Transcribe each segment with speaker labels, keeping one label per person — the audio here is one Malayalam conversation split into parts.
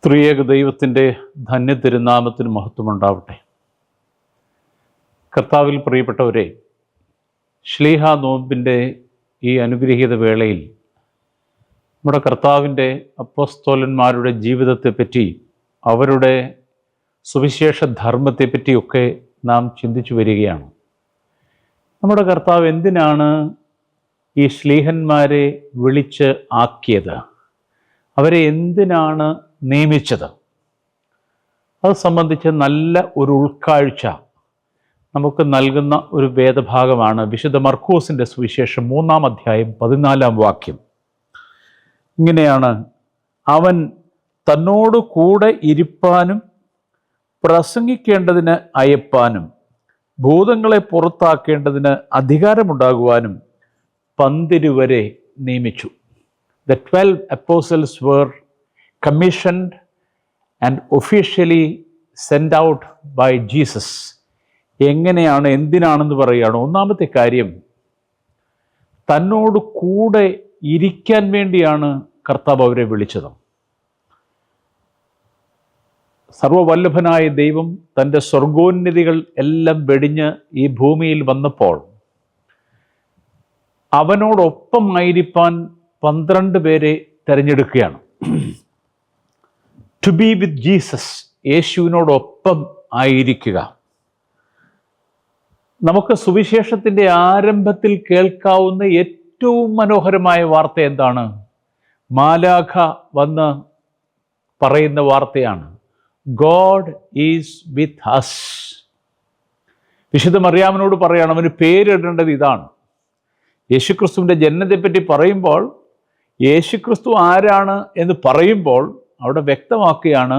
Speaker 1: ത്രിയേക ദൈവത്തിൻ്റെ ധന്യ തിരുനാമത്തിന് മഹത്വമുണ്ടാവട്ടെ. കർത്താവിൽ പ്രിയപ്പെട്ടവരെ, ശ്ലീഹ നോമ്പിൻ്റെ ഈ അനുഗ്രഹീത വേളയിൽ നമ്മുടെ കർത്താവിൻ്റെ അപ്പോസ്തലന്മാരുടെ ജീവിതത്തെപ്പറ്റി, അവരുടെ സുവിശേഷ ധർമ്മത്തെപ്പറ്റിയൊക്കെ നാം ചിന്തിച്ചു വരികയാണ്. നമ്മുടെ കർത്താവ് എന്തിനാണ് ഈ ശ്ലീഹന്മാരെ വിളിച്ച് ആക്കിയത്? അവരെ എന്തിനാണ് നിയമിച്ചത്? അത് സംബന്ധിച്ച് നല്ല ഒരു ഉൾക്കാഴ്ച നമുക്ക് നൽകുന്ന ഒരു വേദഭാഗമാണ് വിശുദ്ധ മർക്കോസിൻ്റെ സുവിശേഷം 3-ാം അധ്യായം 14-ാം വാക്യം. ഇങ്ങനെയാണ്: അവൻ തന്നോട് കൂടെ ഇരിപ്പാനും പ്രസംഗിക്കേണ്ടതിന് അയപ്പാനും ഭൂതങ്ങളെ പുറത്താക്കേണ്ടതിന് അധികാരമുണ്ടാകുവാനും 12 വരെ നിയമിച്ചു. The 12 apostles were commissioned and officially sent out by Jesus. എങ്ങനെയാണ്, എന്തിനാണെന്ന് പറയുകയാണ്. ഒന്നാമത്തെ കാര്യം, തന്നോട് കൂടെ ഇരിക്കാൻ വേണ്ടിയാണ് കർത്താവ് അവരെ വിളിച്ചത്. സർവവല്ലഭനായ ദൈവം തൻ്റെ സ്വർഗോന്നതികൾ എല്ലാം വെടിഞ്ഞ് ഈ ഭൂമിയിൽ വന്നപ്പോൾ അവനോടൊപ്പമായിരിക്കാൻ 12 പേരെ തിരഞ്ഞെടുക്കുകയാണ്. ടു ബി വിത്ത് ജീസസ്, യേശുവിനോടൊപ്പം ആയിരിക്കുക. നമുക്ക് സുവിശേഷത്തിൻ്റെ ആരംഭത്തിൽ കേൾക്കാവുന്ന ഏറ്റവും മനോഹരമായ വാർത്ത എന്താണ്? മാലാഖ വന്ന് പറയുന്ന വാർത്തയാണ്, ഗോഡ് ഈസ് വിത്ത് അസ്. വിശുദ്ധ മറിയാമിനോട് പറയാണ്, അവന് പേരിടേണ്ടത് ഇതാണ്. യേശുക്രിസ്തുവിൻ്റെ ജനനത്തെപ്പറ്റി പറയുമ്പോൾ, യേശുക്രിസ്തു ആരാണ് എന്ന് പറയുമ്പോൾ അവിടെ വ്യക്തമാക്കുകയാണ്,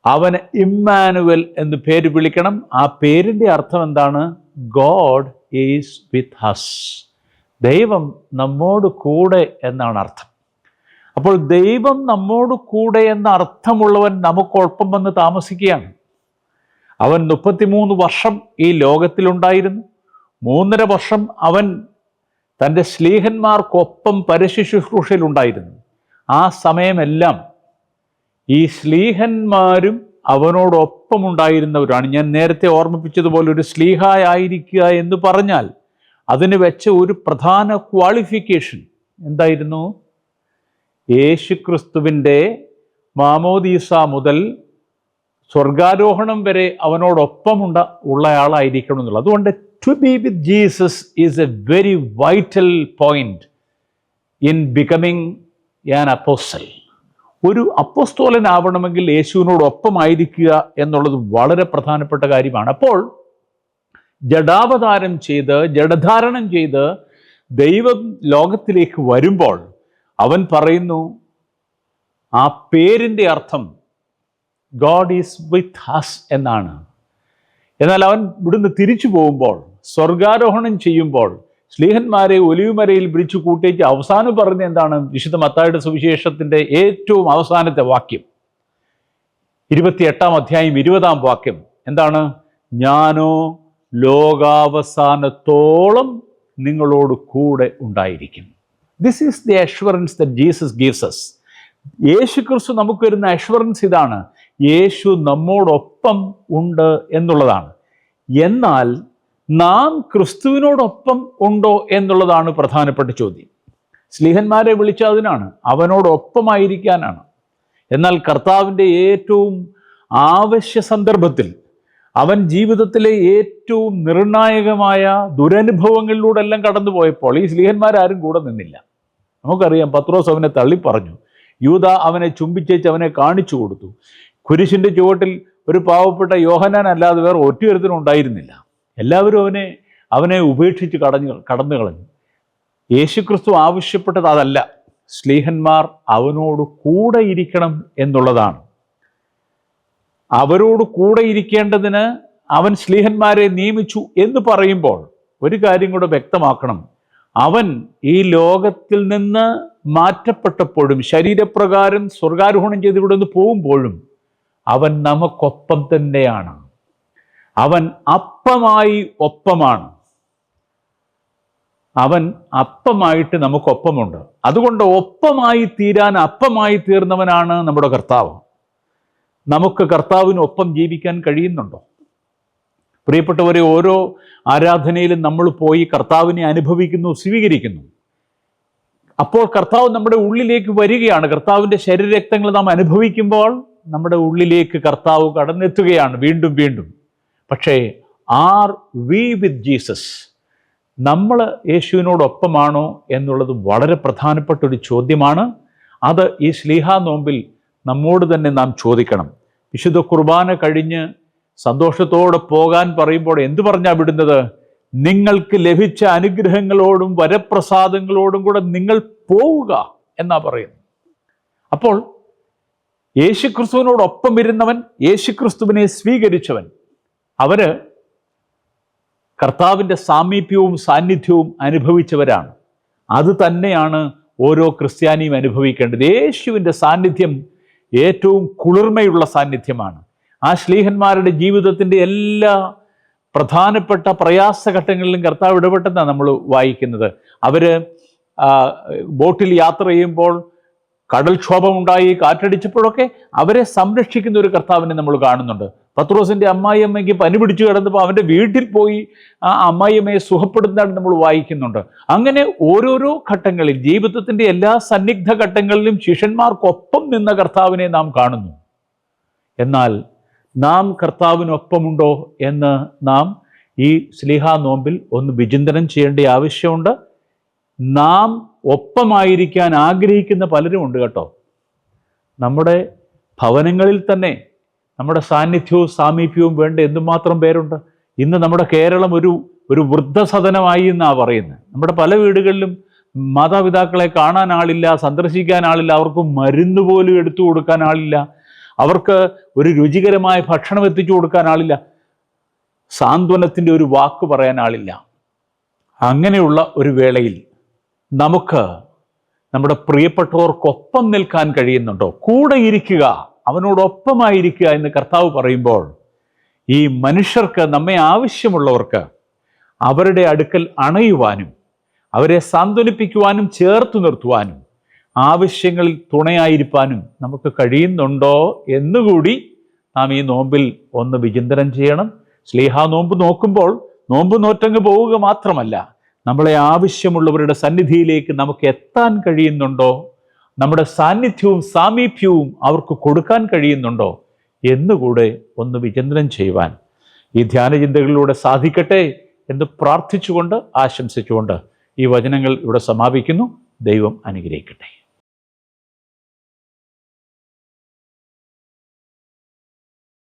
Speaker 1: അവന് ഇമ്മാനുവൽ എന്ന് പേര് വിളിക്കണം. ആ പേരിൻ്റെ അർത്ഥം എന്താണ്? God is with us. ദൈവം നമ്മോട് കൂടെ എന്നാണ് അർത്ഥം. അപ്പോൾ ദൈവം നമ്മോട് കൂടെ എന്ന അർത്ഥമുള്ളവൻ നമുക്കൊപ്പം വന്ന് താമസിക്കുകയാണ്. അവൻ 33 വർഷം ഈ ലോകത്തിലുണ്ടായിരുന്നു. 3.5 വർഷം അവൻ തൻ്റെ ശ്ലീഹന്മാർക്കൊപ്പം പരശുശ്രൂഷയിലുണ്ടായിരുന്നു. ആ സമയമെല്ലാം ഈ ശ്ലീഹന്മാരും അവനോടൊപ്പം ഉണ്ടായിരുന്നവരാണ്. ഞാൻ നേരത്തെ ഓർമ്മിപ്പിച്ചതുപോലെ, ഒരു ശ്ലീഹായിരിക്കുക എന്ന് പറഞ്ഞാൽ അതിന് വെച്ച ഒരു പ്രധാന ക്വാളിഫിക്കേഷൻ എന്തായിരുന്നു? യേശുക്രിസ്തുവിൻ്റെ മാമോദീസ മുതൽ സ്വർഗാരോഹണം വരെ അവനോടൊപ്പം ഉള്ളയാളായിരിക്കണം എന്നുള്ളത്. അതുകൊണ്ട് to be with Jesus is a very vital point in becoming an apostle. ഒരു അപ്പോസ്തോലനാവണമെങ്കിൽ യേശുവിനോടൊപ്പമായിരിക്കുക എന്നുള്ളത് വളരെ പ്രധാനപ്പെട്ട കാര്യമാണ്. അപ്പോൾ ജഡധാരണം ചെയ്ത് ദൈവം ലോകത്തിലേക്ക് വരുമ്പോൾ അവൻ പറയുന്നു, ആ പേരിൻ്റെ അർത്ഥം ഗോഡ് ഈസ് വിത്ത് അസ് എന്നാണ്. എന്നാൽ അവൻ ഇവിടുന്ന് തിരിച്ചു പോകുമ്പോൾ, സ്വർഗാരോഹണം ചെയ്യുമ്പോൾ, ശ്ലീഹന്മാരെ ഒലിവുമരയിൽ വിളിച്ചു കൂട്ടിച്ച് അവസാനം പറഞ്ഞ എന്താണ്? വിശുദ്ധ മത്തായിയുടെ സുവിശേഷത്തിൻ്റെ ഏറ്റവും അവസാനത്തെ വാക്യം, 28-ാം അധ്യായം 20-ാം വാക്യം എന്താണ്? ഞാനോ ലോകാവസാനത്തോളം നിങ്ങളോട് കൂടെ ഉണ്ടായിരിക്കും. This is the assurance that Jesus gives us. യേശുക്രിസ്തു നമുക്ക് വരുന്ന അഷ്വറൻസ് ഇതാണ്, യേശു നമ്മോടൊപ്പം ഉണ്ട് എന്നുള്ളതാണ്. എന്നാൽ നാം ക്രിസ്തുവിനോടൊപ്പം ഉണ്ടോ എന്നുള്ളതാണ് പ്രധാനപ്പെട്ട ചോദ്യം. ശ്ലീഹന്മാരെ വിളിച്ച അതിനാണ്, അവനോടൊപ്പമായിരിക്കാനാണ്. എന്നാൽ കർത്താവിൻ്റെ ഏറ്റവും ആവശ്യ സന്ദർഭത്തിൽ, അവൻ ജീവിതത്തിലെ ഏറ്റവും നിർണായകമായ ദുരനുഭവങ്ങളിലൂടെ എല്ലാം കടന്നു പോയപ്പോൾ ഈ ശ്ലീഹന്മാരാരും കൂടെ നിന്നില്ല. നമുക്കറിയാം, പത്രോസ് അവനെ തള്ളിപ്പറഞ്ഞു. യൂദ അവനെ ചുംബിച്ചേച്ച് അവനെ കാണിച്ചു കൊടുത്തു. കുരിശിൻ്റെ ചുവട്ടിൽ ഒരു പാവപ്പെട്ട യോഹന്നാൻ അല്ലാതെ വേറെ ഒറ്റയൊരുത്തനും ഉണ്ടായിരുന്നില്ല. എല്ലാവരും അവനെ ഉപേക്ഷിച്ച് കടന്നു കളഞ്ഞു. യേശുക്രിസ്തു ആവശ്യപ്പെട്ടത് അതല്ല, ശ്ലീഹന്മാർ അവനോട് കൂടെ ഇരിക്കണം എന്നുള്ളതാണ്. അവരോട് കൂടെ ഇരിക്കേണ്ടതിന് അവൻ ശ്ലീഹന്മാരെ നിയമിച്ചു എന്ന് പറയുമ്പോൾ ഒരു കാര്യം കൂടെ വ്യക്തമാക്കണം. അവൻ ഈ ലോകത്തിൽ നിന്ന് മാറ്റപ്പെട്ടപ്പോഴും, ശരീരപ്രകാരം സ്വർഗാരോഹണം ചെയ്ത് ഇവിടെ നിന്ന് പോകുമ്പോഴും അവൻ നമുക്കൊപ്പം തന്നെയാണ്. അവൻ അപ്പമായി ഒപ്പമാണ്. അവൻ അപ്പമായിട്ട് നമുക്കൊപ്പമുണ്ട്. അതുകൊണ്ട് ഒപ്പമായി തീരാൻ അപ്പമായി തീർന്നവനാണ് നമ്മുടെ കർത്താവ്. നമുക്ക് കർത്താവിനൊപ്പം ജീവിക്കാൻ കഴിയുന്നുണ്ടോ? പ്രിയപ്പെട്ടവരെ, ഓരോ ആരാധനയിലും നമ്മൾ പോയി കർത്താവിനെ അനുഭവിക്കുന്നു, സ്വീകരിക്കുന്നു. അപ്പോൾ കർത്താവ് നമ്മുടെ ഉള്ളിലേക്ക് വരികയാണ്. കർത്താവിൻ്റെ ശരീരരക്തങ്ങൾ നാം അനുഭവിക്കുമ്പോൾ നമ്മുടെ ഉള്ളിലേക്ക് കർത്താവ് കടന്നെത്തുകയാണ് വീണ്ടും വീണ്ടും. പക്ഷേ ആർ വി വിത്ത് ജീസസ്? നമ്മൾ യേശുവിനോടൊപ്പമാണോ എന്നുള്ളത് വളരെ പ്രധാനപ്പെട്ട ഒരു ചോദ്യമാണ്. അത് ഈ ശ്ലീഹാ നോമ്പിൽ നമ്മോട് തന്നെ നാം ചോദിക്കണം. വിശുദ്ധ കുർബാന കഴിഞ്ഞ് സന്തോഷത്തോടെ പോകാൻ പറയുമ്പോൾ എന്തു പറഞ്ഞാ വിടുന്നത്? നിങ്ങൾക്ക് ലഭിച്ച അനുഗ്രഹങ്ങളോടും വരപ്രസാദങ്ങളോടും കൂടെ നിങ്ങൾ പോവുക എന്നാ പറയുന്നത്. അപ്പോൾ യേശുക്രിസ്തുവിനോടൊപ്പം ഇരുന്നവൻ, യേശുക്രിസ്തുവിനെ സ്വീകരിച്ചവൻ, അവര് കർത്താവിൻ്റെ സാമീപ്യവും സാന്നിധ്യവും അനുഭവിച്ചവരാണ്. അത് തന്നെയാണ് ഓരോ ക്രിസ്ത്യാനിയും അനുഭവിക്കേണ്ടത്. യേശുവിൻ്റെ സാന്നിധ്യം ഏറ്റവും കുളിർമയുള്ള സാന്നിധ്യമാണ്. ആ ശ്ലീഹന്മാരുടെ ജീവിതത്തിൻ്റെ എല്ലാ പ്രധാനപ്പെട്ട പ്രയാസഘട്ടങ്ങളിലും കർത്താവ് ഇടപെട്ടെന്നാണ് നമ്മൾ വായിക്കുന്നത്. അവർ ബോട്ടിൽ യാത്ര ചെയ്യുമ്പോൾ കടൽക്ഷോഭമുണ്ടായി, കാറ്റടിച്ചപ്പോഴൊക്കെ അവരെ സംരക്ഷിക്കുന്ന ഒരു കർത്താവിനെ നമ്മൾ കാണുന്നുണ്ട്. പത്രോസിൻ്റെ അമ്മായിയമ്മയ്ക്ക് പനി പിടിച്ചു കിടന്നപ്പോൾ അവൻ്റെ വീട്ടിൽ പോയി ആ അമ്മായിയമ്മയെ സുഖപ്പെടുന്നതായിട്ട് നമ്മൾ വായിക്കുന്നുണ്ട്. അങ്ങനെ ഓരോരോ ഘട്ടങ്ങളിൽ, ജീവിതത്തിൻ്റെ എല്ലാ സന്നിഗ്ധ ഘട്ടങ്ങളിലും ശിഷ്യന്മാർക്കൊപ്പം നിന്ന കർത്താവിനെ നാം കാണുന്നു. എന്നാൽ നാം കർത്താവിനൊപ്പമുണ്ടോ എന്ന് നാം ഈ ശ്ലീഹാ നോമ്പിൽ ഒന്ന് വിചിന്തനം ചെയ്യേണ്ട ആവശ്യമുണ്ട്. നാം ഒപ്പമായിരിക്കാൻ ആഗ്രഹിക്കുന്ന പലരും ഉണ്ട് കേട്ടോ. നമ്മുടെ ഭവനങ്ങളിൽ തന്നെ നമ്മുടെ സാന്നിധ്യവും സാമീപ്യവും വേണ്ട എന്തുമാത്രം പേരുണ്ട്. ഇന്ന് നമ്മുടെ കേരളം ഒരു വൃദ്ധസദനമായി എന്നാണ് പറയുന്നത്. നമ്മുടെ പല വീടുകളിലും മാതാപിതാക്കളെ കാണാൻ ആളില്ല, സന്ദർശിക്കാൻ ആളില്ല, അവർക്ക് മരുന്ന് പോലും എടുത്തു കൊടുക്കാൻ ആളില്ല, അവർക്ക് ഒരു രുചികരമായ ഭക്ഷണം എത്തിച്ചു കൊടുക്കാൻ ആളില്ല, സാന്ത്വനത്തിൻ്റെ ഒരു വാക്ക് പറയാൻ ആളില്ല. അങ്ങനെയുള്ള ഒരു വേളയിൽ നമുക്ക് നമ്മുടെ പ്രിയപ്പെട്ടവർക്കൊപ്പം നിൽക്കാൻ കഴിയുന്നുണ്ടോ? കൂടെ ഇരിക്കുക, അവനോടൊപ്പമായിരിക്കുക എന്ന് കർത്താവ് പറയുമ്പോൾ, ഈ മനുഷ്യർക്ക്, നമ്മെ ആവശ്യമുള്ളവർക്ക് അവരുടെ അടുക്കൽ അണയുവാനും അവരെ സാന്ത്വനിപ്പിക്കുവാനും ചേർത്ത് നിർത്തുവാനും ആവശ്യങ്ങളിൽ തുണയായിരിക്കാനും നമുക്ക് കഴിയുന്നുണ്ടോ എന്നുകൂടി നാം ഈ നോമ്പിൽ ഒന്ന് വിചിന്തനം ചെയ്യണം. ശ്ലീഹാ നോമ്പ് നോക്കുമ്പോൾ നോമ്പ് നോറ്റങ്ങ് പോവുക മാത്രമല്ല, നമ്മളെ ആവശ്യമുള്ളവരുടെ സന്നിധിയിലേക്ക് നമുക്ക് എത്താൻ കഴിയുന്നുണ്ടോ, നമ്മുടെ സാന്നിധ്യവും സാമീപ്യവും അവർക്ക് കൊടുക്കാൻ കഴിയുന്നുണ്ടോ എന്നുകൂടെ ഒന്ന് വിചിന്തനം ചെയ്യുവാൻ ഈ ധ്യാനചിന്തകളിലൂടെ സാധിക്കട്ടെ എന്ന് പ്രാർത്ഥിച്ചുകൊണ്ട്, ആശംസിച്ചുകൊണ്ട് ഈ വചനങ്ങൾ ഇവിടെ സമാപിക്കുന്നു. ദൈവം അനുഗ്രഹിക്കട്ടെ.